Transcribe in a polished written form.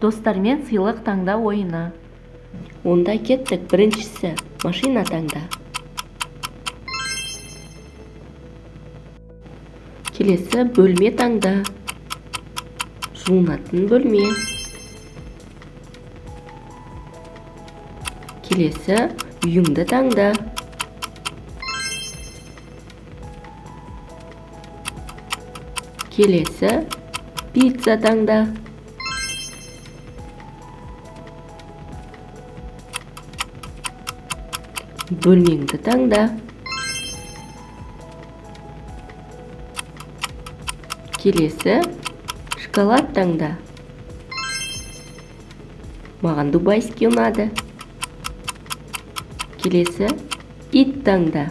Достармен сыйлық таңда ойыны. Онда кеттік. Біріншісі машина таңда. Келесі бөлме таңда. Жуынатын бөлме. Келесі үйіңді таңда. Келесі пицца таңда. Бөлмеңді таңда. Келесі шоколад таңда. Маған дубайский ұнады. Келесі ит таңда.